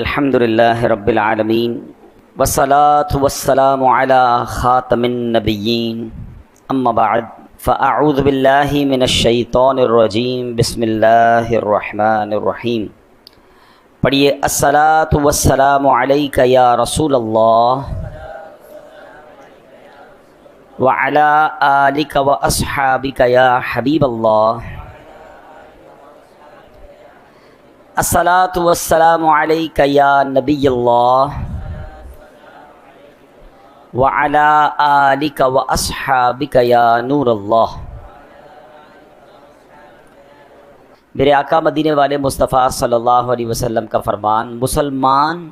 الحمد للہ رب العالمین والصلاة والسلام علی خاتم النبیین اما بعد فاعوذ باللہ من الشیطان الرجیم بسم اللہ الرحمن الرحیم۔ پڑھیے الصلاۃ والسلام علیک یا رسول اللہ وعلی آلک واصحابک یا حبیب اللہ۔ الصلاۃ والسلام علیک یا نبی اللہ وعلی آلک واصحابک یا نور اللہ۔ میرے آقا مدینے والے مصطفیٰ صلی اللہ علیہ وسلم کا فرمان، مسلمان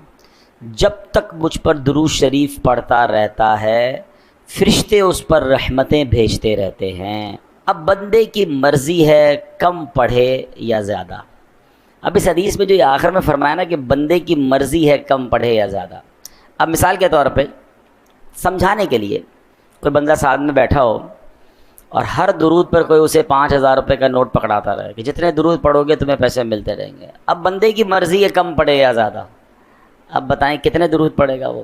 جب تک مجھ پر درود شریف پڑھتا رہتا ہے فرشتے اس پر رحمتیں بھیجتے رہتے ہیں۔ اب بندے کی مرضی ہے کم پڑھے یا زیادہ۔ اب اس حدیث میں جو یہ آخر میں فرمایا نا کہ بندے کی مرضی ہے کم پڑھے یا زیادہ، اب مثال کے طور پہ سمجھانے کے لیے کوئی بندہ ساتھ میں بیٹھا ہو اور ہر درود پر کوئی اسے 5000 روپے کا نوٹ پکڑاتا رہے کہ جتنے درود پڑھو گے تمہیں پیسے ملتے رہیں گے۔ اب بندے کی مرضی ہے کم پڑھے یا زیادہ، اب بتائیں کتنے درود پڑھے گا وہ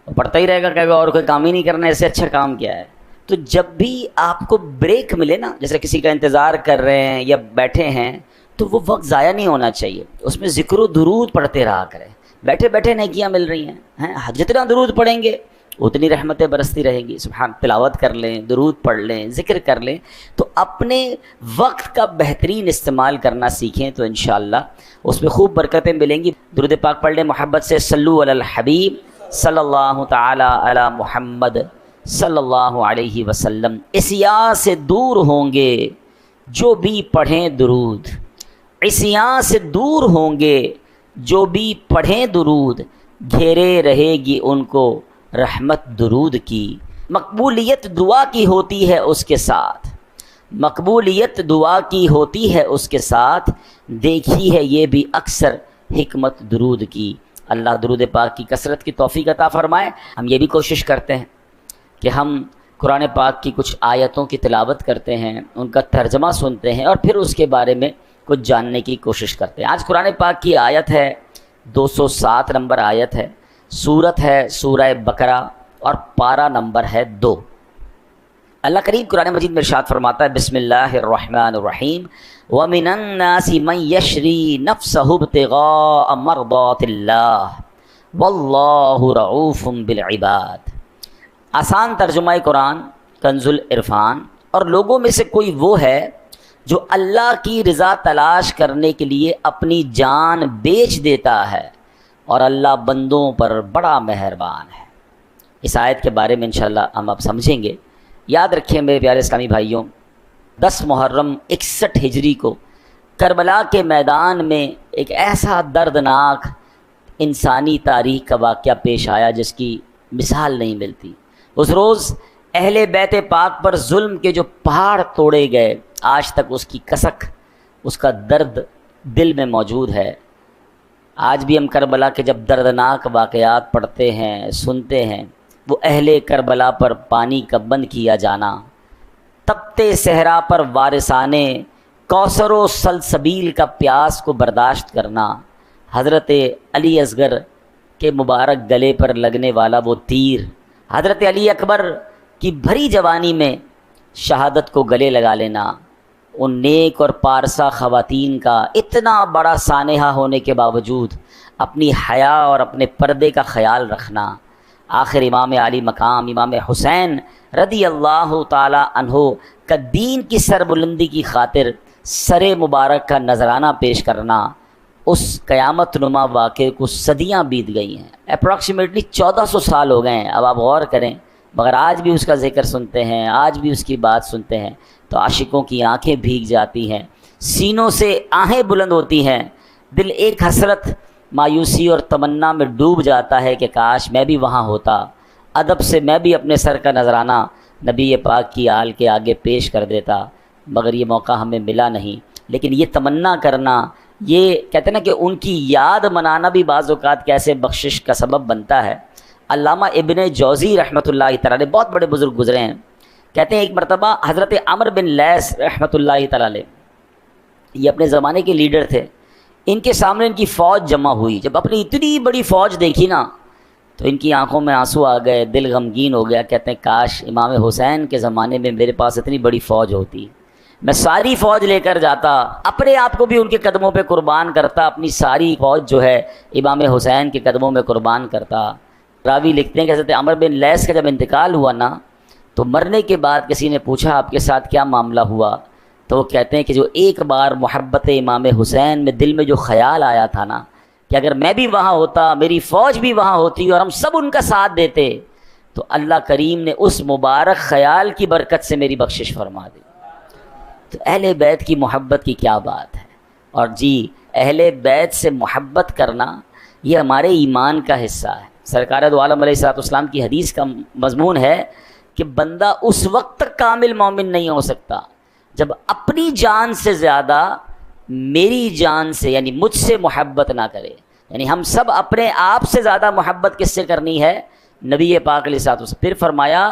پڑھتا ہی رہے گا، کہے گا اور کوئی کام ہی نہیں کرنا، اس سے اچھا کام کیا ہے۔ تو جب بھی آپ کو بریک ملے نا، جیسے کسی کا انتظار کر رہے ہیں یا بیٹھے ہیں، تو وہ وقت ضائع نہیں ہونا چاہیے، اس میں ذکر و درود پڑھتے رہا کریں۔ بیٹھے بیٹھے نیکیاں مل رہی ہیں، جتنا درود پڑھیں گے اتنی رحمتیں برستی رہیں گی۔ سبحان، تلاوت کر لیں، درود پڑھ لیں، ذکر کر لیں، تو اپنے وقت کا بہترین استعمال کرنا سیکھیں تو انشاءاللہ اس میں خوب برکتیں ملیں گی۔ درود پاک پڑھ لیں، محبت سے صلو علی الحبیب صلی اللہ تعالی علی محمد صلی اللہ علیہ وسلم۔ عصیاں سے دور ہوں گے جو بھی پڑھیں درود، عصیاں سے دور ہوں گے جو بھی پڑھیں درود، گھیرے رہے گی ان کو رحمت درود کی۔ مقبولیت دعا کی ہوتی ہے اس کے ساتھ، مقبولیت دعا کی ہوتی ہے اس کے ساتھ، دیکھی ہے یہ بھی اکثر حکمت درود کی۔ اللہ درود پاک کی کثرت کی توفیق عطا فرمائے۔ ہم یہ بھی کوشش کرتے ہیں کہ ہم قرآن پاک کی کچھ آیتوں کی تلاوت کرتے ہیں، ان کا ترجمہ سنتے ہیں اور پھر اس کے بارے میں کچھ جاننے کی کوشش کرتے ہیں۔ آج قرآن پاک کی آیت ہے 207 نمبر آیت ہے، سورت ہے سورہ بقرہ اور پارہ نمبر ہے 2۔ اللہ کریم قرآن مجید میں ارشاد فرماتا ہے، بسم اللہ الرحمن الرحیم، وَمِنَ النَّاسِ مَن يَشْرِي نَفْسَهُ ابْتِغَاءَ مَرْضَاتِ اللَّهِ وَاللَّهُ رَءُوفٌ بِالْعِبَادِ۔ آسان ترجمہ قرآن کنز العرفان۔ اور لوگوں میں سے کوئی وہ ہے جو اللہ کی رضا تلاش کرنے کے لیے اپنی جان بیچ دیتا ہے، اور اللہ بندوں پر بڑا مہربان ہے۔ اس آیت کے بارے میں انشاءاللہ ہم اب سمجھیں گے۔ یاد رکھیں میرے پیارے اسلامی بھائیوں، 10 محرم 61 ہجری کو کربلا کے میدان میں ایک ایسا دردناک انسانی تاریخ کا واقعہ پیش آیا جس کی مثال نہیں ملتی۔ اس روز اہل بیت پاک پر ظلم کے جو پہاڑ توڑے گئے، آج تک اس کی کسک، اس کا درد دل میں موجود ہے۔ آج بھی ہم کربلا کے جب دردناک واقعات پڑھتے ہیں، سنتے ہیں، وہ اہل کربلا پر پانی کا بند کیا جانا، تپتے صحرا پر وارثانے کوثر و سلسبیل کا پیاس کو برداشت کرنا، حضرت علی اصغر کے مبارک گلے پر لگنے والا وہ تیر، حضرت علی اکبر کی بھری جوانی میں شہادت کو گلے لگا لینا، ان نیک اور پارسا خواتین کا اتنا بڑا سانحہ ہونے کے باوجود اپنی حیا اور اپنے پردے کا خیال رکھنا، آخر امام علی مقام امام حسین رضی اللہ تعالی عنہ کا دین کی سربلندی کی خاطر سر مبارک کا نذرانہ پیش کرنا، اس قیامت نما واقعے کو صدیاں بیت گئی ہیں، اپروکسیمیٹلی 1400 سال ہو گئے ہیں۔ اب آپ غور کریں، مگر آج بھی اس کا ذکر سنتے ہیں، آج بھی اس کی بات سنتے ہیں تو عاشقوں کی آنکھیں بھیگ جاتی ہیں، سینوں سے آہیں بلند ہوتی ہیں، دل ایک حسرت، مایوسی اور تمنا میں ڈوب جاتا ہے کہ کاش میں بھی وہاں ہوتا، ادب سے میں بھی اپنے سر کا نذرانہ نبی پاک کی آل کے آگے پیش کر دیتا، مگر یہ موقع ہمیں ملا نہیں۔ لیکن یہ تمنا کرنا، یہ کہتے ہیں نا کہ ان کی یاد منانا بھی بعض اوقات کیسے بخشش کا سبب بنتا ہے۔ علامہ ابن جوزی رحمۃ اللہ تعالی بہت بڑے بزرگ گزرے ہیں، کہتے ہیں ایک مرتبہ حضرت عمرو بن لیث رحمۃ اللہ تعالی، یہ اپنے زمانے کے لیڈر تھے، ان کے سامنے ان کی فوج جمع ہوئی. جب اپنی اتنی بڑی فوج دیکھی نا تو ان کی آنکھوں میں آنسو آ گئے, دل غمگین ہو گیا. کہتے ہیں کاش امام حسین کے زمانے میں میرے پاس اتنی بڑی فوج ہوتی, میں ساری فوج لے کر جاتا, اپنے آپ کو بھی ان کے قدموں پہ قربان کرتا, اپنی ساری فوج جو ہے امام حسین کے قدموں میں قربان کرتا. راوی لکھتے ہیں کہ حضرت عمر بن لیث کا جب انتقال ہوا نا تو مرنے کے بعد کسی نے پوچھا آپ کے ساتھ کیا معاملہ ہوا, تو وہ کہتے ہیں کہ جو ایک بار محبت امام حسین میں دل میں جو خیال آیا تھا نا کہ اگر میں بھی وہاں ہوتا, میری فوج بھی وہاں ہوتی اور ہم سب ان کا ساتھ دیتے, تو اللہ کریم نے اس مبارک خیال کی برکت سے میری بخشش فرما دی. تو اہل بیت کی محبت کی کیا بات ہے. اور جی اہل بیت سے محبت کرنا یہ ہمارے ایمان کا حصہ ہے. سرکار دو عالم علیہ السلام کی حدیث کا مضمون ہے کہ بندہ اس وقت تک کامل مومن نہیں ہو سکتا جب اپنی جان سے زیادہ میری جان سے یعنی مجھ سے محبت نہ کرے. یعنی ہم سب اپنے آپ سے زیادہ محبت کس سے کرنی ہے؟ نبی پاک علیہ الصلوۃ والسلام. پھر فرمایا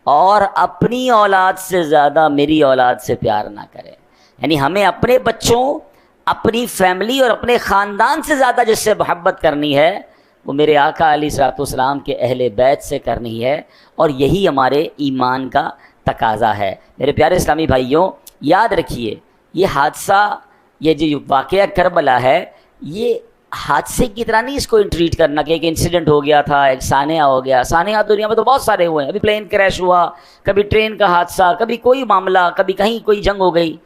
اور اپنی اولاد سے زیادہ میری اولاد سے پیار نہ کرے. یعنی ہمیں اپنے بچوں, اپنی فیملی اور اپنے خاندان سے زیادہ جس سے محبت کرنی ہے وہ میرے آقا علیہ الصلوۃ والسلام کے اہل بیت سے کرنی ہے, اور یہی ہمارے ایمان کا تقاضا ہے. میرے پیارے اسلامی بھائیوں, یاد رکھیے یہ حادثہ, یہ جو واقعہ کربلا ہے, یہ حادثے کی طرح نہیں اس کو ٹریٹ کرنا کہ ایک انسیڈنٹ ہو گیا تھا, ایک سانحہ ہو گیا. سانحہ دنیا میں تو بہت سارے ہوئے ہیں. ابھی پلین کریش ہوا, کبھی ٹرین کا حادثہ, کبھی کوئی معاملہ, کبھی کہیں کوئی جنگ ہو گئی.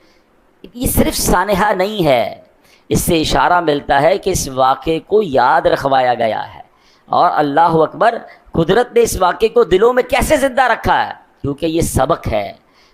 یہ صرف سانحہ نہیں ہے, اس سے اشارہ ملتا ہے کہ اس واقعے کو یاد رکھوایا گیا ہے. اور اللہ اکبر, قدرت نے اس واقعے کو دلوں میں کیسے زندہ رکھا ہے, کیونکہ یہ سبق ہے.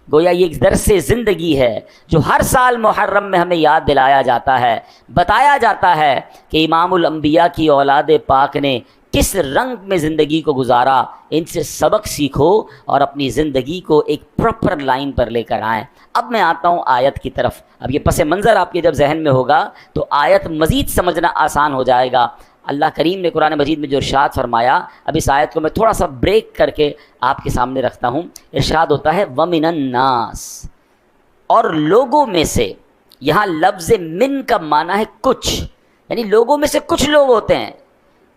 گویا یہ ایک درس زندگی ہے جو ہر سال محرم میں ہمیں یاد دلایا جاتا ہے, بتایا جاتا ہے کہ امام الانبیاء کی اولاد پاک نے کس رنگ میں زندگی کو گزارا. ان سے سبق سیکھو اور اپنی زندگی کو ایک پراپر لائن پر لے کر آئیں. اب میں آتا ہوں آیت کی طرف. اب یہ پس منظر آپ کے جب ذہن میں ہوگا تو آیت مزید سمجھنا آسان ہو جائے گا. اللہ کریم نے قرآن مجید میں جو ارشاد فرمایا, اب اس آیت کو میں تھوڑا سا بریک کر کے آپ کے سامنے رکھتا ہوں. ارشاد ہوتا ہے وَمِنَ النَّاسِ, اور لوگوں میں سے. یہاں لفظ من کا معنی ہے کچھ, یعنی لوگوں میں سے کچھ لوگ ہوتے ہیں.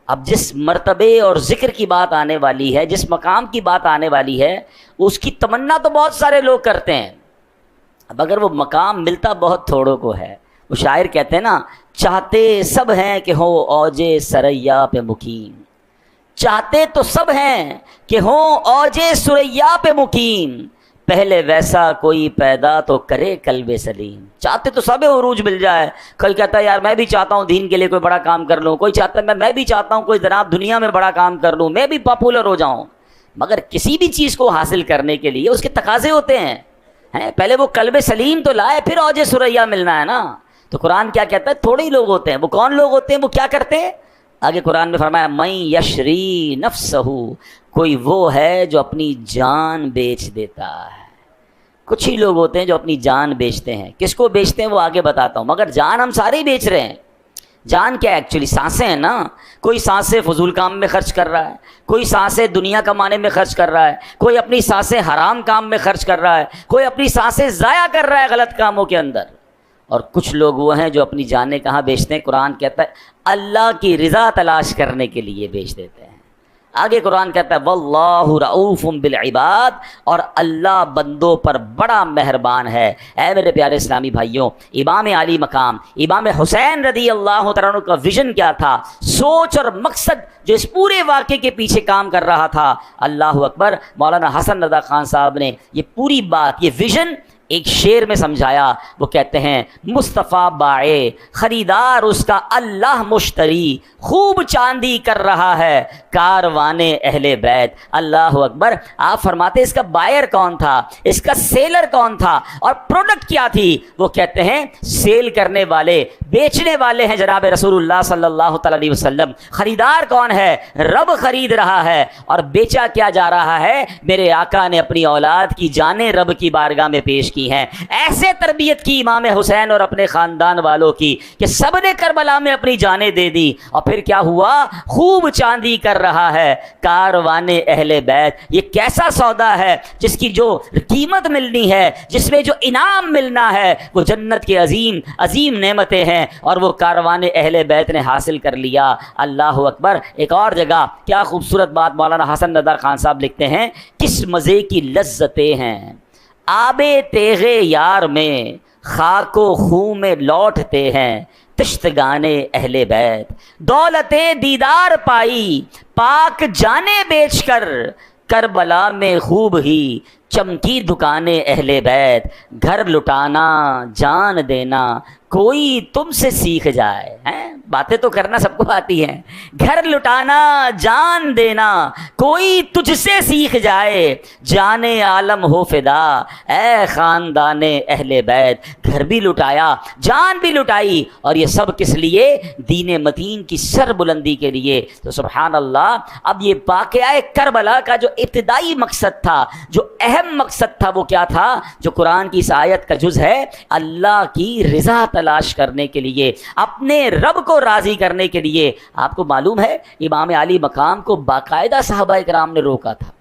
اب جس مرتبے اور ذکر کی بات آنے والی ہے, جس مقام کی بات آنے والی ہے, اس کی تمنا تو بہت سارے لوگ کرتے ہیں. اب اگر وہ مقام ملتا بہت تھوڑوں کو ہے. وہ شاعر کہتے ہیں نا, چاہتے سب ہیں کہ ہو اوج سریا پہ مقیم. چاہتے تو سب ہیں کہ ہو اوج سریا پہ مقیم, پہلے ویسا کوئی پیدا تو کرے قلب سلیم. چاہتے تو سب عروج مل جائے. کوئی کہتا ہے یار میں بھی چاہتا ہوں دین کے لیے کوئی بڑا کام کر لوں, کوئی چاہتا ہے میں بھی چاہتا ہوں کوئی جناب دنیا میں بڑا کام کر لوں, میں بھی پاپولر ہو جاؤں. مگر کسی بھی چیز کو حاصل کرنے کے لیے اس کے تقاضے ہوتے ہیں. پہلے وہ قلب سلیم تو لائے, پھر اوج سریا ملنا ہے نا. تو قرآن کیا کہتا ہے, تھوڑے ہی لوگ ہوتے ہیں. وہ کون لوگ ہوتے ہیں, وہ کیا کرتے ہیں؟ آگے قرآن میں فرمایا من یشری نفسہ, کوئی وہ ہے جو اپنی جان بیچ دیتا ہے. کچھ ہی لوگ ہوتے ہیں جو اپنی جان بیچتے ہیں. کس کو بیچتے ہیں وہ آگے بتاتا ہوں, مگر جان ہم سارے ہی بیچ رہے ہیں. جان کیا ہے ایکچولی؟ سانسیں ہیں نا. کوئی سانسیں فضول کام میں خرچ کر رہا ہے, کوئی سانسیں دنیا کمانے میں خرچ کر رہا ہے, کوئی اپنی سانسیں حرام کام میں خرچ کر رہا ہے, کوئی اپنی سانسیں ضائع کر رہا ہے غلط کاموں کے اندر. اور کچھ لوگ وہ ہیں جو اپنی جانیں کہاں بیچتے ہیں؟ قرآن کہتا ہے اللہ کی رضا تلاش کرنے کے لیے بیچ دیتے ہیں. آگے قرآن کہتا ہے واللہ رؤوف بالعباد, اور اللہ بندوں پر بڑا مہربان ہے. اے میرے پیارے اسلامی بھائیوں, امام علی مقام امام حسین رضی اللہ تعالیٰ عنہ کا ویژن کیا تھا, سوچ اور مقصد جو اس پورے واقعے کے پیچھے کام کر رہا تھا. اللہ اکبر, مولانا حسن رضا خان صاحب نے یہ پوری بات, یہ ویژن ایک شعر میں سمجھایا. وہ کہتے ہیں مصطفیٰ بائے خریدار اس کا اللہ مشتری, خوب چاندی کر رہا ہے کاروان اہل بیت. اللہ اکبر. آپ فرماتے اس کا بائر کون تھا, اس کا سیلر کون تھا, اور پروڈکٹ کیا تھی؟ وہ کہتے ہیں سیل کرنے والے, بیچنے والے ہیں جناب رسول اللہ صلی اللہ تعالی علیہ وسلم. خریدار کون ہے؟ رب خرید رہا ہے. اور بیچا کیا جا رہا ہے؟ میرے آقا نے اپنی اولاد کی جانیں رب کی بارگاہ میں پیش کی کی ہیں، ایسے تربیت کی امام حسین اور اپنے خاندان والوں کی کہ سب نے کربلا میں اپنی جانیں دے دی، اور پھر کیا ہوا؟ خوب چاندی کر رہا ہے کاروان اہل بیت۔ یہ کیسا سودا ہے جس کی جو قیمت ملنی ہے، جس میں جو انعام ملنا ہے، وہ جنت کے عظیم عظیم نعمتیں ہیں، اور وہ کاروان اہل بیت نے حاصل کر لیا۔ اللہ اکبر۔ ایک اور جگہ کیا خوبصورت بات مولانا حسن ندار خان صاحب لکھتے ہیں، کس مزے کی لذتیں ہیں آب تیغ یار میں، خاک و خون میں لوٹتے ہیں تشتگانے اہل بیت۔ دولت دیدار پائی پاک جانے بیچ کر، کربلا میں خوب ہی چمکی دکانیں اہل بیت۔ گھر لٹانا جان دینا کوئی تم سے سیکھ جائے، ہیں باتیں تو کرنا سب کو آتی ہیں، گھر لٹانا جان دینا کوئی تجھ سے سیکھ جائے، جان عالم ہو فدا اے خاندان اہل بیت۔ گھر بھی لٹایا، جان بھی لٹائی، اور یہ سب کس لیے؟ دین متین کی سر بلندی کے لیے۔ تو سبحان اللہ، اب یہ واقعہ کربلا کا جو ابتدائی مقصد تھا، جو اہم مقصد تھا، وہ کیا تھا؟ جو قرآن کی اس آیت کا جز ہے، اللہ کی رضا تلاش کرنے کے لیے، اپنے رب کو راضی کرنے کے لیے۔ آپ کو معلوم ہے امام علی مقام کو باقاعدہ صحابہ کرام نے روکا تھا،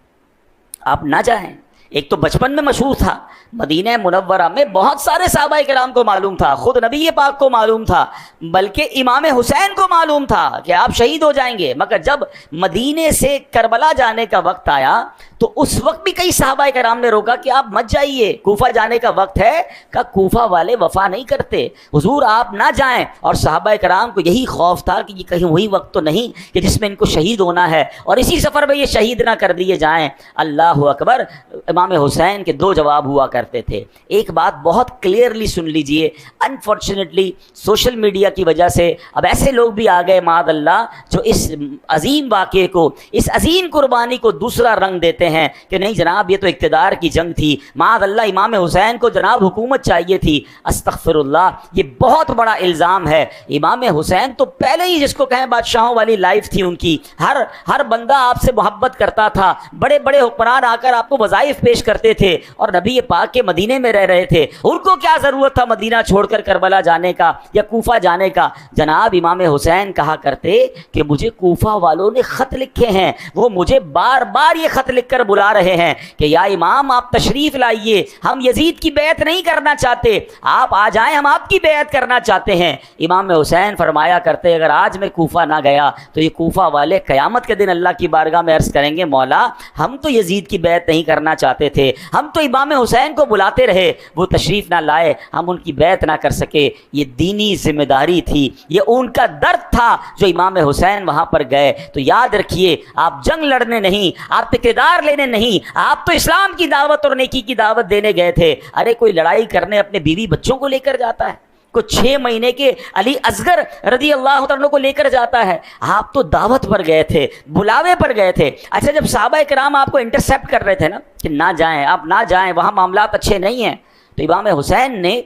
آپ نہ جائیں۔ ایک تو بچپن میں مشہور تھا، مدینہ منورہ میں بہت سارے صحابہ کرام کو معلوم تھا، خود نبی پاک کو معلوم تھا، بلکہ امام حسین کو معلوم تھا کہ آپ شہید ہو جائیں گے۔ مگر جب مدینے سے کربلا جانے کا وقت آیا تو اس وقت بھی کئی صحابہ کرام نے روکا کہ آپ مت جائیے، کوفہ جانے کا وقت ہے۔ کہ کوفہ والے وفا نہیں کرتے، حضور آپ نہ جائیں۔ اور صحابہ کرام کو یہی خوف تھا کہ یہ کہیں وہی وقت تو نہیں کہ جس میں ان کو شہید ہونا ہے، اور اسی سفر میں یہ شہید نہ کر دیے جائیں۔ اللہ اکبر۔ امام حسین کے دو جواب ہوا کرتے تھے۔ ایک بات بہت کلیئرلی سن لیجئے، انفارچونیٹلی سوشل میڈیا کی وجہ سے اب ایسے لوگ بھی آ گئے معاذ اللہ، جو اس عظیم واقعے کو، اس عظیم قربانی کو دوسرا رنگ دیتے ہیں کہ نہیں جناب یہ تو اقتدار کی جنگ تھی، معاذ اللہ امام حسین کو جناب حکومت چاہیے تھی۔ استغفر اللہ، یہ بہت بڑا الزام ہے۔ امام حسین تو پہلے ہی جس کو کہیں بادشاہوں والی لائف تھی ان کی، ہر بندہ آپ سے محبت کرتا تھا، بڑے بڑے حکمران آ کر آپ کو وظائف پیش کرتے تھے، اور نبی پاک کے مدینے میں رہ رہے تھے، ان کو کیا ضرورت تھا مدینہ چھوڑ کر کربلا جانے کا یا کوفہ جانے کا؟ جناب امام حسین کہا کرتے کہ مجھے کوفہ والوں نے خط لکھے ہیں، وہ مجھے بار بار یہ خط لکھ کر بلا رہے ہیں کہ یا امام آپ تشریف لائیے، ہم یزید کی بیعت نہیں کرنا چاہتے، آپ آ جائیں، ہم آپ کی بیعت کرنا چاہتے ہیں۔ امام حسین فرمایا کرتے اگر آج میں کوفہ نہ گیا تو یہ کوفہ والے قیامت کے دن اللہ کی بارگاہ میں عرض کریں گے مولا ہم تو یزید کی بیعت نہیں کرنا چاہتے تھے، ہم تو امام حسین کو بلاتے رہے، وہ تشریف نہ لائے، ہم ان کی بیعت نہ کر سکے۔ یہ دینی ذمہ داری تھی، یہ ان کا درد تھا جو امام حسین وہاں پر گئے۔ تو یاد رکھیے، آپ جنگ لڑنے نہیں، آپ اقتدار لینے نہیں، آپ تو اسلام کی دعوت اور نیکی کی دعوت دینے گئے تھے۔ ارے کوئی لڑائی کرنے اپنے بیوی بچوں کو لے کر جاتا ہے، کوئی 6 مہینے کے علی اصغر رضی اللہ عنہ کو لے کر جاتا ہے، آپ تو دعوت پر گئے تھے، بلاوے پر گئے تھے۔ اچھا جب صحابہ کرام آپ کو انٹرسیپٹ کر رہے تھے نا کہ نہ جائیں، آپ نہ جائیں، وہاں معاملات اچھے نہیں ہیں، تو امام حسین نے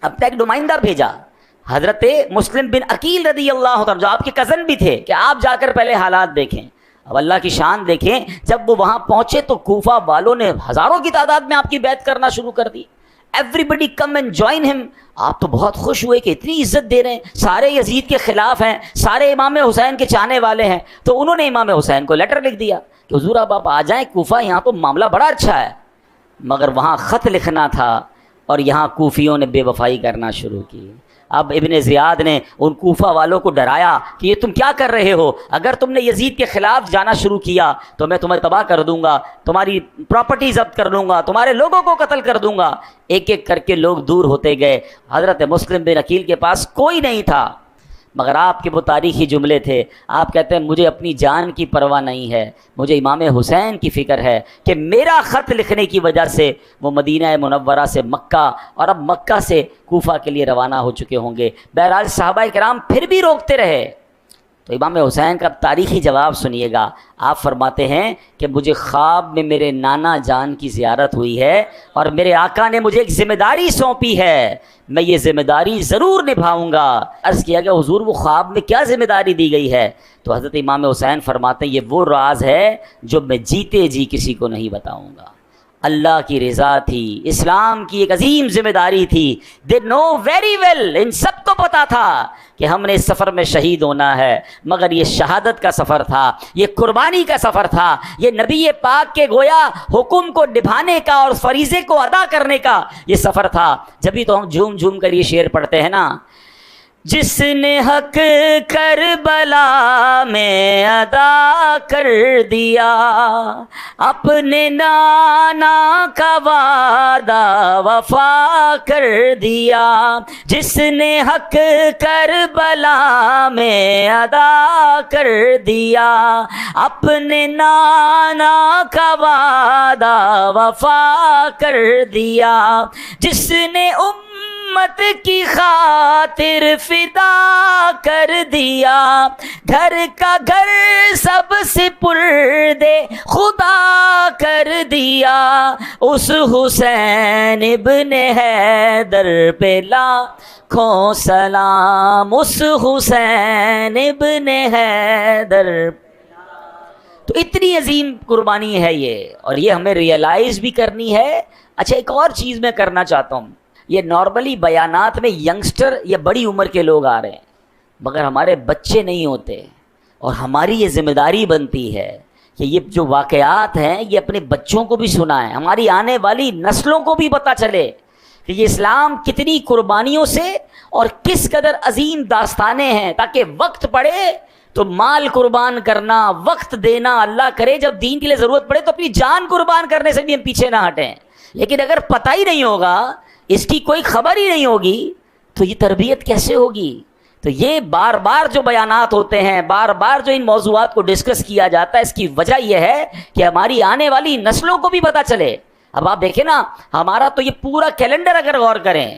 اپنا ایک نمائندہ بھیجا، حضرت مسلم بن عقیل رضی اللہ عنہ جو آپ کے کزن بھی تھے، کہ آپ جا کر پہلے حالات دیکھیں۔ اب اللہ کی شان دیکھیں، جب وہ وہاں پہنچے تو کوفہ والوں نے ہزاروں کی تعداد میں آپ کی بیعت کرنا شروع کر دی۔ ایوریبڈی کم اینڈ جوائن ہم۔ آپ تو بہت خوش ہوئے کہ اتنی عزت دے رہے ہیں، سارے یزید کے خلاف ہیں، سارے امام حسین کے چاہنے والے ہیں۔ تو انہوں نے امام حسین کو لیٹر لکھ دیا کہ حضور اب آپ آ جائیں کوفہ، یہاں تو معاملہ بڑا اچھا ہے۔ مگر وہاں خط لکھنا تھا اور یہاں کوفیوں نے بے وفائی کرنا شروع کی۔ اب ابن زیاد نے ان کوفہ والوں کو ڈرایا کہ یہ تم کیا کر رہے ہو، اگر تم نے یزید کے خلاف جانا شروع کیا تو میں تمہیں تباہ کر دوں گا، تمہاری پراپرٹی ضبط کر لوں گا، تمہارے لوگوں کو قتل کر دوں گا۔ ایک ایک کر کے لوگ دور ہوتے گئے، حضرت مسلم بن عقیل کے پاس کوئی نہیں تھا، مگر آپ کے وہ تاریخی جملے تھے۔ آپ کہتے ہیں مجھے اپنی جان کی پرواہ نہیں ہے، مجھے امام حسین کی فکر ہے کہ میرا خط لکھنے کی وجہ سے وہ مدینہ منورہ سے مکہ اور اب مکہ سے کوفہ کے لیے روانہ ہو چکے ہوں گے۔ بہرحال صحابہ کرام پھر بھی روکتے رہے۔ تو امام حسین کا تاریخی جواب سنیے گا۔ آپ فرماتے ہیں کہ مجھے خواب میں میرے نانا جان کی زیارت ہوئی ہے اور میرے آقا نے مجھے ایک ذمہ داری سونپی ہے، میں یہ ذمہ داری ضرور نبھاؤں گا۔ عرض کیا کہ حضور وہ خواب میں کیا ذمہ داری دی گئی ہے؟ تو حضرت امام حسین فرماتے ہیں یہ وہ راز ہے جو میں جیتے جی کسی کو نہیں بتاؤں گا۔ اللہ کی رضا تھی، اسلام کی ایک عظیم ذمہ داری تھی. دے نو ویری ویل، ان سب کو پتا تھا کہ ہم نے اس سفر میں شہید ہونا ہے، مگر یہ شہادت کا سفر تھا، یہ قربانی کا سفر تھا، یہ نبی پاک کے گویا حکم کو نبھانے کا اور فریضے کو ادا کرنے کا یہ سفر تھا. جبھی تو ہم جھوم جھوم کر یہ شعر پڑھتے ہیں نا، جس نے حق کربلا میں ادا کر دیا، اپنے نانا کا وعدہ وفا کر دیا. جس نے حق کربلا میں ادا کر دیا، اپنے نانا کا وعدہ وفا کر دیا. جس نے امت کی خاطر فدا کر دیا، گھر کا گھر سب سپرد خدا کر دیا. اس حسین ابن حیدر پہ لاکھوں سلام، اس حسین ابن حیدر. تو اتنی عظیم قربانی ہے یہ، اور یہ ہمیں ریئلائز بھی کرنی ہے. اچھا، ایک اور چیز میں کرنا چاہتا ہوں. یہ نارملی بیانات میں ینگسٹر یا بڑی عمر کے لوگ آ رہے ہیں، مگر ہمارے بچے نہیں ہوتے، اور ہماری یہ ذمہ داری بنتی ہے کہ یہ جو واقعات ہیں یہ اپنے بچوں کو بھی سنائیں، ہماری آنے والی نسلوں کو بھی پتہ چلے کہ یہ اسلام کتنی قربانیوں سے اور کس قدر عظیم داستانیں ہیں، تاکہ وقت پڑے تو مال قربان کرنا، وقت دینا، اللہ کرے جب دین کے لیے ضرورت پڑے تو اپنی جان قربان کرنے سے بھی ہم پیچھے نہ ہٹیں. لیکن اگر پتہ ہی نہیں ہوگا، اس کی کوئی خبر ہی نہیں ہوگی، تو یہ تربیت کیسے ہوگی؟ تو یہ بار بار جو بیانات ہوتے ہیں، بار بار جو ان موضوعات کو ڈسکس کیا جاتا ہے، اس کی وجہ یہ ہے کہ ہماری آنے والی نسلوں کو بھی پتہ چلے. اب آپ دیکھیں نا، ہمارا تو یہ پورا کیلنڈر اگر غور کریں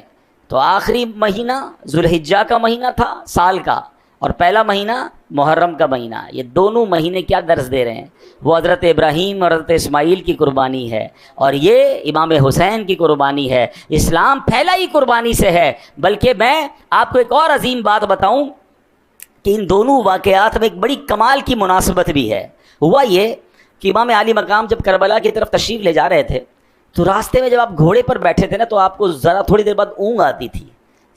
تو آخری مہینہ ذوالحجہ کا مہینہ تھا سال کا، اور پہلا مہینہ محرم کا مہینہ. یہ دونوں مہینے کیا درس دے رہے ہیں؟ وہ حضرت ابراہیم اور حضرت اسماعیل کی قربانی ہے، اور یہ امام حسین کی قربانی ہے. اسلام پھیلا ہی قربانی سے ہے. بلکہ میں آپ کو ایک اور عظیم بات بتاؤں کہ ان دونوں واقعات میں ایک بڑی کمال کی مناسبت بھی ہے. ہوا یہ کہ امام عالی مقام جب کربلا کی طرف تشریف لے جا رہے تھے تو راستے میں جب آپ گھوڑے پر بیٹھے تھے نا، تو آپ کو ذرا تھوڑی دیر بعد اونگ آتی تھی.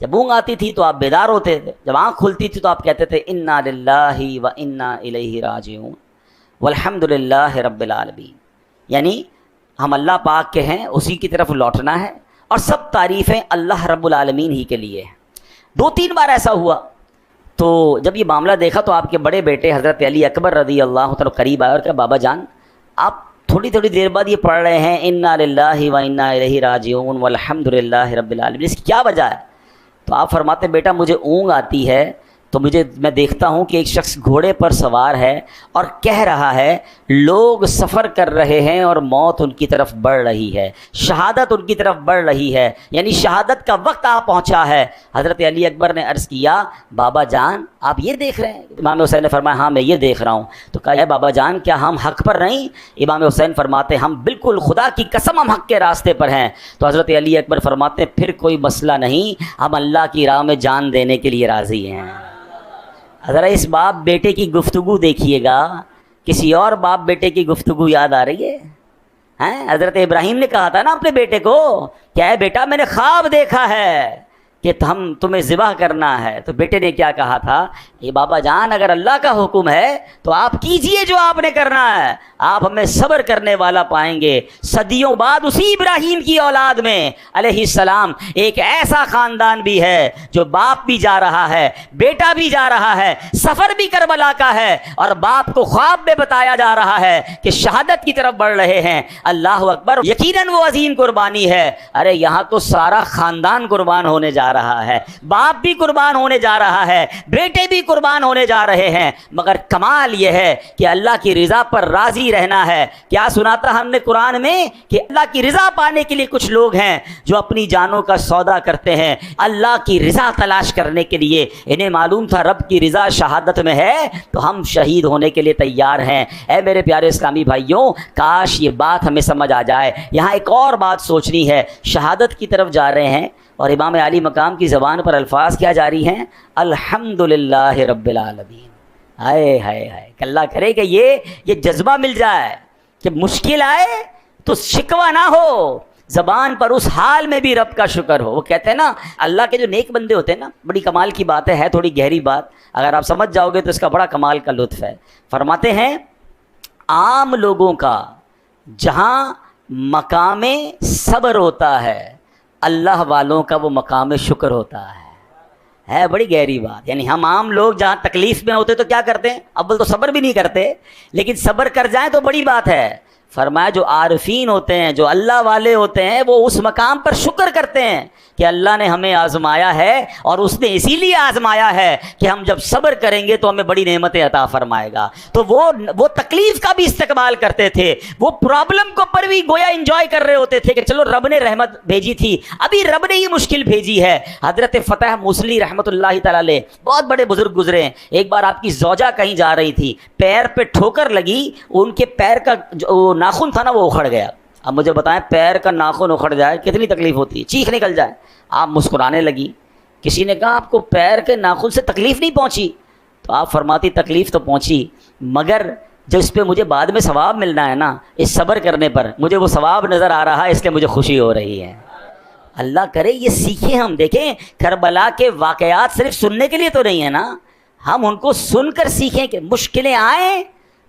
جب اونگ آتی تھی تو آپ بیدار ہوتے تھے، جب آنکھ کھلتی تھی تو آپ کہتے تھے انا للہ و انا الیہ راجعون والحمد للہ رب العالمین. یعنی ہم اللہ پاک کے ہیں، اسی کی طرف لوٹنا ہے، اور سب تعریفیں اللہ رب العالمین ہی کے لیے ہیں. 2-3 بار ایسا ہوا. تو جب یہ معاملہ دیکھا تو آپ کے بڑے بیٹے حضرت علی اکبر رضی اللہ تعالیٰ قریب آئے اور کہا بابا جان آپ تھوڑی دیر بعد یہ پڑھ رہے ہیں انا للہ و انا الیہ راجعون والحمد للہ رب العالمین، اس کی کیا وجہ ہے؟ تو آپ فرماتے ہیں بیٹا مجھے اونگ آتی ہے تو میں دیکھتا ہوں کہ ایک شخص گھوڑے پر سوار ہے اور کہہ رہا ہے لوگ سفر کر رہے ہیں اور موت ان کی طرف بڑھ رہی ہے، شہادت ان کی طرف بڑھ رہی ہے، یعنی شہادت کا وقت آ پہنچا ہے. حضرت علی اکبر نے عرض کیا بابا جان آپ یہ دیکھ رہے ہیں؟ امام حسین نے فرمایا ہاں میں یہ دیکھ رہا ہوں. تو کہا اے بابا جان کیا ہم حق پر نہیں؟ امام حسین فرماتے ہم بالکل خدا کی قسم ہم حق کے راستے پر ہیں. تو حضرت علی اکبر فرماتے پھر کوئی مسئلہ نہیں، ہم اللہ کی راہ میں جان دینے کے لیے راضی ہیں. ذرا اس باپ بیٹے کی گفتگو دیکھیے گا، کسی اور باپ بیٹے کی گفتگو یاد آ رہی ہے؟ حضرت ابراہیم نے کہا تھا نا اپنے بیٹے کو کیا ہے بیٹا میں نے خواب دیکھا ہے کہ ہم تمہیں ذبح کرنا ہے. تو بیٹے نے کیا کہا تھا؟ یہ بابا جان اگر اللہ کا حکم ہے تو آپ کیجئے جو آپ نے کرنا ہے، آپ ہمیں صبر کرنے والا پائیں گے. صدیوں بعد اسی ابراہیم کی اولاد میں علیہ السلام ایک ایسا خاندان بھی ہے جو باپ بھی جا رہا ہے، بیٹا بھی جا رہا ہے، سفر بھی کربلا کا ہے، اور باپ کو خواب میں بتایا جا رہا ہے کہ شہادت کی طرف بڑھ رہے ہیں. اللہ اکبر، یقیناً وہ عظیم قربانی ہے. ارے یہاں تو سارا خاندان قربان ہونے جا رہا ہے، باپ بھی قربان ہونے جا رہا ہے، بیٹے بھی قربان ہونے جا رہے ہیں. مگر کمال یہ ہے کہ اللہ کی رضا پر راضی رہنا ہے. کیا سنا تھا ہم نے قرآن میں کہ اللہ کی رضا پانے کے لیے کچھ لوگ ہیں جو اپنی جانوں کا سودا کرتے ہیں اللہ کی رضا تلاش کرنے کے لیے. انہیں معلوم تھا رب کی رضا شہادت میں ہے تو ہم شہید ہونے کے لیے تیار ہیں. اے میرے پیارے اسلامی بھائیوں، کاش یہ بات ہمیں سمجھ آ جائے. یہاں ایک اور بات سوچنی ہے، شہادت کی طرف جا رہے ہیں اور امام علی مقام کی زبان پر الفاظ کیا جاری ہیں؟ الحمدللہ رب العالمین. ہائے ہائے ہائے، اللہ کرے کہ یہ جذبہ مل جائے کہ مشکل آئے تو شکوہ نہ ہو، زبان پر اس حال میں بھی رب کا شکر ہو۔ وہ کہتے ہیں نا اللہ کے جو نیک بندے ہوتے ہیں نا، بڑی کمال کی بات ہے تھوڑی گہری بات، اگر آپ سمجھ جاؤ گے تو اس کا بڑا کمال کا لطف ہے۔ فرماتے ہیں عام لوگوں کا جہاں مقام صبر ہوتا ہے، اللہ والوں کا وہ مقام شکر ہوتا ہے بڑی گہری بات۔ یعنی ہم عام لوگ جہاں تکلیف میں ہوتے تو کیا کرتے ہیں؟ اول تو صبر بھی نہیں کرتے، لیکن صبر کر جائیں تو بڑی بات ہے۔ فرمایا جو عارفین ہوتے ہیں، جو اللہ والے ہوتے ہیں، وہ اس مقام پر شکر کرتے ہیں کہ اللہ نے ہمیں آزمایا ہے، اور اس نے اسی لیے آزمایا ہے کہ ہم جب صبر کریں گے تو ہمیں بڑی نعمتیں عطا فرمائے گا۔ تو وہ تکلیف کا بھی استقبال کرتے تھے، وہ پرابلم کو پر بھی گویا انجوائے کر رہے ہوتے تھے کہ چلو رب نے رحمت بھیجی تھی، ابھی رب نے یہ مشکل بھیجی ہے۔ حضرت فتح موصلی رحمۃ اللہ تعالی علیہ بہت بڑے بزرگ گزرے ہیں۔ ایک بار آپ کی زوجہ کہیں جا رہی تھی، پیر پہ ٹھوکر لگی، ان کے پیر کا جو ناخن تھا نا وہ اکھڑ گیا۔ اب مجھے بتائیں پیر کا ناخن اکھڑ جائے کتنی تکلیف ہوتی ہے، چیخ نکل جائے۔ آپ مسکرانے لگی۔ کسی نے کہا آپ کو پیر کے ناخن سے تکلیف نہیں پہنچی؟ تو آپ فرماتی تکلیف تو پہنچی، مگر جو اس پہ مجھے بعد میں ثواب ملنا ہے نا، اس صبر کرنے پر مجھے وہ ثواب نظر آ رہا ہے، اس لیے مجھے خوشی ہو رہی ہے۔ اللہ کرے یہ سیکھیں ہم۔ دیکھیں کربلا کے واقعات صرف سننے کے لیے تو نہیں ہے نا، ہم ان کو سن کر سیکھیں کہ مشکلیں آئیں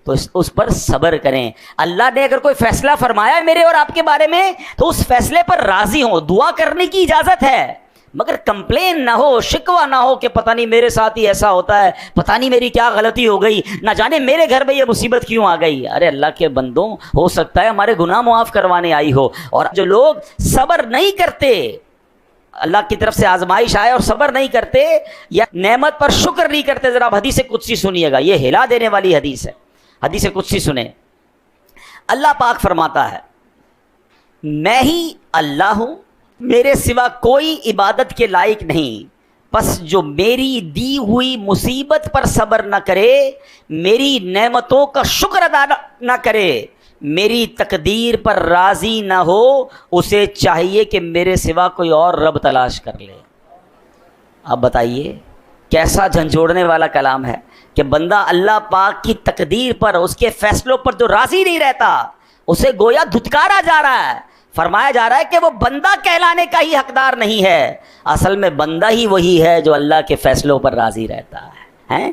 تو اس پر صبر کریں۔ اللہ نے اگر کوئی فیصلہ فرمایا ہے میرے اور آپ کے بارے میں تو اس فیصلے پر راضی ہوں، دعا کرنے کی اجازت ہے، مگر کمپلین نہ ہو، شکوہ نہ ہو کہ پتہ نہیں میرے ساتھ ہی ایسا ہوتا ہے، پتہ نہیں میری کیا غلطی ہو گئی، نہ جانے میرے گھر میں یہ مصیبت کیوں آ گئی۔ ارے اللہ کے بندوں، ہو سکتا ہے ہمارے گناہ معاف کروانے آئی ہو۔ اور جو لوگ صبر نہیں کرتے، اللہ کی طرف سے آزمائش آئے اور صبر نہیں کرتے یا نعمت پر شکر نہیں کرتے، ذرا آپ حدیث قدسی سنیے گا، یہ ہلا دینے والی حدیث ہے۔ حدیث قدسی سنیں، اللہ پاک فرماتا ہے میں ہی اللہ ہوں، میرے سوا کوئی عبادت کے لائق نہیں، پس جو میری دی ہوئی مصیبت پر صبر نہ کرے، میری نعمتوں کا شکر ادا نہ کرے، میری تقدیر پر راضی نہ ہو، اسے چاہیے کہ میرے سوا کوئی اور رب تلاش کر لے۔ اب بتائیے کیسا جھنجھوڑنے والا کلام ہے کہ بندہ اللہ پاک کی تقدیر پر، اس کے فیصلوں پر جو راضی نہیں رہتا، اسے گویا دھتکارا جا رہا ہے۔ فرمایا جا رہا ہے کہ وہ بندہ کہلانے کا ہی حقدار نہیں ہے، اصل میں بندہ ہی وہی ہے جو اللہ کے فیصلوں پر راضی رہتا ہے۔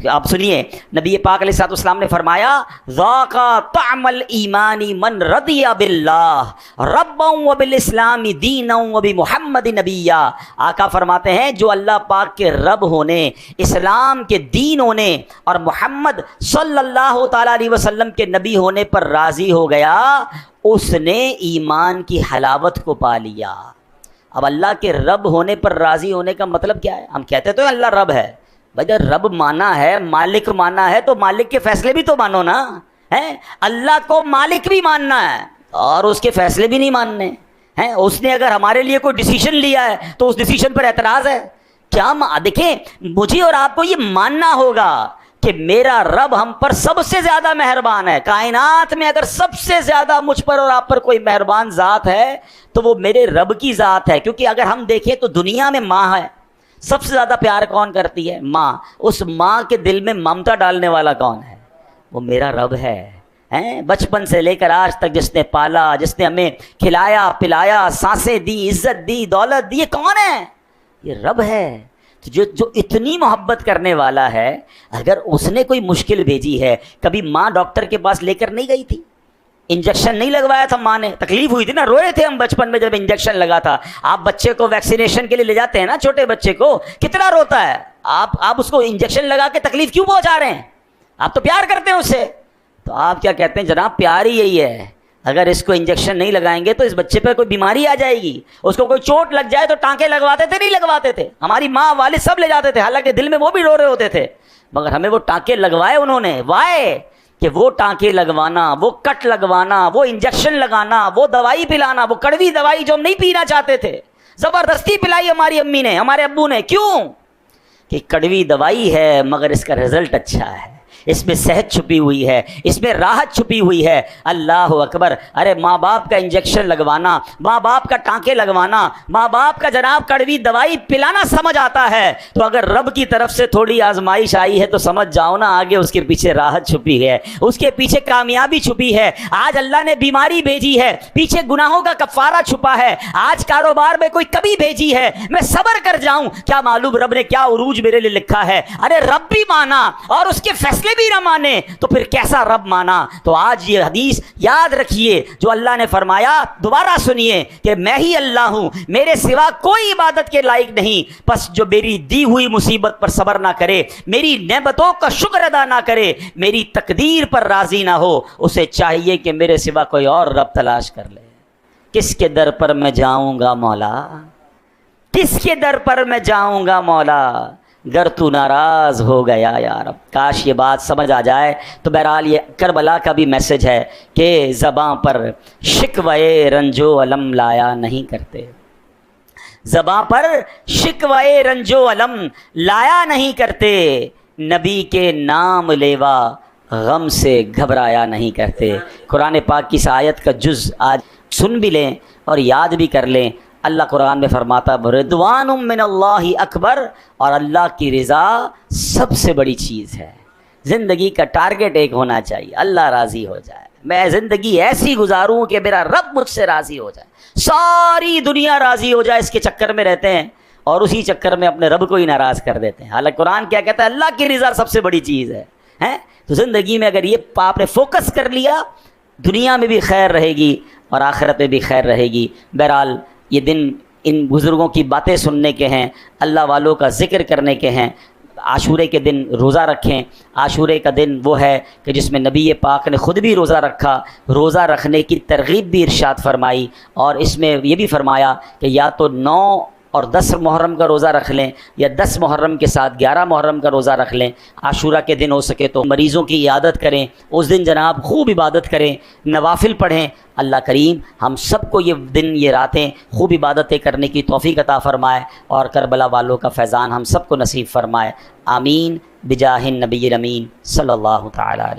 آپ سنیے نبی پاک علیہ الصلوۃ والسلام نے فرمایا ذاق طعم الایمان من رضی باللہ ربا وبالاسلام دینا وبمحمد نبیا۔ آقا فرماتے ہیں جو اللہ پاک کے رب ہونے، اسلام کے دین ہونے اور محمد صلی اللہ تعالی علیہ وسلم کے نبی ہونے پر راضی ہو گیا، اس نے ایمان کی حلاوت کو پا لیا۔ اب اللہ کے رب ہونے پر راضی ہونے کا مطلب کیا ہے؟ ہم کہتے تو اللہ رب ہے، بھائی جب رب مانا ہے، مالک مانا ہے، تو مالک کے فیصلے بھی تو مانو نا، ہے اللہ کو مالک بھی ماننا ہے اور اس کے فیصلے بھی نہیں ماننے ہیں۔ اس نے اگر ہمارے لیے کوئی ڈیسیشن لیا ہے تو اس ڈیسیشن پر اعتراض ہے کیا؟ دیکھیں مجھے اور آپ کو یہ ماننا ہوگا کہ میرا رب ہم پر سب سے زیادہ مہربان ہے۔ کائنات میں اگر سب سے زیادہ مجھ پر اور آپ پر کوئی مہربان ذات ہے تو وہ میرے رب کی ذات ہے، کیونکہ اگر ہم دیکھیں تو دنیا میں ماں ہے، سب سے زیادہ پیار کون کرتی ہے؟ ماں۔ اس ماں کے دل میں ممتا ڈالنے والا کون ہے؟ وہ میرا رب ہے۔ بچپن سے لے کر آج تک جس نے پالا، جس نے ہمیں کھلایا پلایا، سانسیں دی، عزت دی، دولت دی، یہ کون ہے؟ یہ رب ہے۔ جو اتنی محبت کرنے والا ہے، اگر اس نے کوئی مشکل بھیجی ہے، کبھی ماں ڈاکٹر کے پاس لے کر نہیں گئی تھی؟ انجیکشن نہیں لگوایا تھا ماں نے؟ تکلیف ہوئی تھی نا، روئے تھے ہم بچپن میں جب انجیکشن لگا تھا۔ آپ بچے کو ویکسینیشن کے لیے لے جاتے ہیں نا، چھوٹے بچے کو کتنا روتا ہے، آپ اس کو انجیکشن لگا کے تکلیف کیوں پہنچا رہے ہیں؟ آپ تو پیار کرتے ہیں اس سے۔ تو آپ کیا کہتے ہیں؟ جناب پیار ہی یہی ہے، اگر اس کو انجیکشن نہیں لگائیں گے تو اس بچے پہ کوئی بیماری آ جائے گی، اس کو کوئی چوٹ لگ جائے تو ٹانکے لگواتے تھے نہیں لگواتے تھے؟ ہماری ماں والد سب لے جاتے تھے، حالانکہ دل میں وہ بھی رو رہے ہوتے تھے، مگر ہمیں وہ ٹانکے لگوائے انہوں نے۔ وائے کہ وہ ٹانکے لگوانا، وہ کٹ لگوانا، وہ انجیکشن لگانا، وہ دوائی پلانا، وہ کڑوی دوائی جو ہم نہیں پینا چاہتے تھے، زبردستی پلائی ہماری امی نے، ہمارے ابو نے۔ کیوں؟ کہ کڑوی دوائی ہے مگر اس کا رزلٹ اچھا ہے، اس میں صحت چھپی ہوئی ہے، اس میں راحت چھپی ہوئی ہے۔ اللہ اکبر۔ ارے ماں باپ کا انجیکشن لگوانا، ماں باپ کا ٹانکے لگوانا، ماں باپ کا جناب کڑوی دوائی پلانا سمجھ آتا ہے، تو اگر رب کی طرف سے تھوڑی آزمائش آئی ہے تو سمجھ جاؤ نا آگے اس کے پیچھے راحت چھپی ہے، اس کے پیچھے کامیابی چھپی ہے۔ آج اللہ نے بیماری بھیجی ہے، پیچھے گناہوں کا کفارہ چھپا ہے۔ آج کاروبار میں کوئی کبھی بھیجی ہے، میں صبر کر جاؤں، کیا معلوم رب نے کیا عروج میرے لیے لکھا ہے۔ ارے رب بھی مانا اور اس کے فیصلے بھی نہ مانے تو پھر کیسا رب مانا۔ تو آج یہ حدیث یاد رکھیے جو اللہ نے فرمایا، دوبارہ سنیے کہ میں ہی اللہ ہوں، میرے سوا کوئی عبادت کے لائق نہیں، بس جو میری دی ہوئی مصیبت پر صبر نہ کرے، میری نعمتوں کا شکر ادا نہ کرے، میری تقدیر پر راضی نہ ہو، اسے چاہیے کہ میرے سوا کوئی اور رب تلاش کر لے۔ کس کے در پر میں جاؤں گا مولا، کس کے در پر میں جاؤں گا مولا، گر تو ناراض ہو گیا یا رب۔ کاش یہ بات سمجھ آ جائے۔ تو بہرحال یہ کربلا کا بھی میسج ہے کہ زباں پر شکوے رنج و علم لایا نہیں کرتے، زباں پر شکوے رنج و علم لایا نہیں کرتے، نبی کے نام لیوا غم سے گھبرایا نہیں کرتے۔ قرآن پاک کی اس آیت کا جز آج سن بھی لیں اور یاد بھی کر لیں۔ اللہ قرآن میں فرماتا رضوان من اللہ اکبر، اور اللہ کی رضا سب سے بڑی چیز ہے۔ زندگی کا ٹارگٹ ایک ہونا چاہیے، اللہ راضی ہو جائے، میں زندگی ایسی گزاروں کہ میرا رب مجھ سے راضی ہو جائے، ساری دنیا راضی ہو جائے، اس کے چکر میں رہتے ہیں اور اسی چکر میں اپنے رب کو ہی ناراض کر دیتے ہیں۔ حالانکہ قرآن کیا کہتا ہے؟ اللہ کی رضا سب سے بڑی چیز ہے۔ تو زندگی میں اگر یہ آپ نے فوکس کر لیا، دنیا میں بھی خیر رہے گی اور آخرت میں بھی خیر رہے گی۔ بہرحال یہ دن ان بزرگوں کی باتیں سننے کے ہیں، اللہ والوں کا ذکر کرنے کے ہیں۔ عاشورے کے دن روزہ رکھیں۔ عاشورے کا دن وہ ہے کہ جس میں نبی پاک نے خود بھی روزہ رکھا، روزہ رکھنے کی ترغیب بھی ارشاد فرمائی، اور اس میں یہ بھی فرمایا کہ یا تو 9 اور 10 محرم کا روزہ رکھ لیں، یا 10 محرم کے ساتھ 11 محرم کا روزہ رکھ لیں۔ عاشورہ کے دن ہو سکے تو مریضوں کی عیادت کریں، اس دن جناب خوب عبادت کریں، نوافل پڑھیں۔ اللہ کریم ہم سب کو یہ دن، یہ راتیں خوب عبادتیں کرنے کی توفیق عطا فرمائے، اور کربلا والوں کا فیضان ہم سب کو نصیب فرمائے۔ آمین بجاہ النبی الامین صلی اللہ تعالی علیہ۔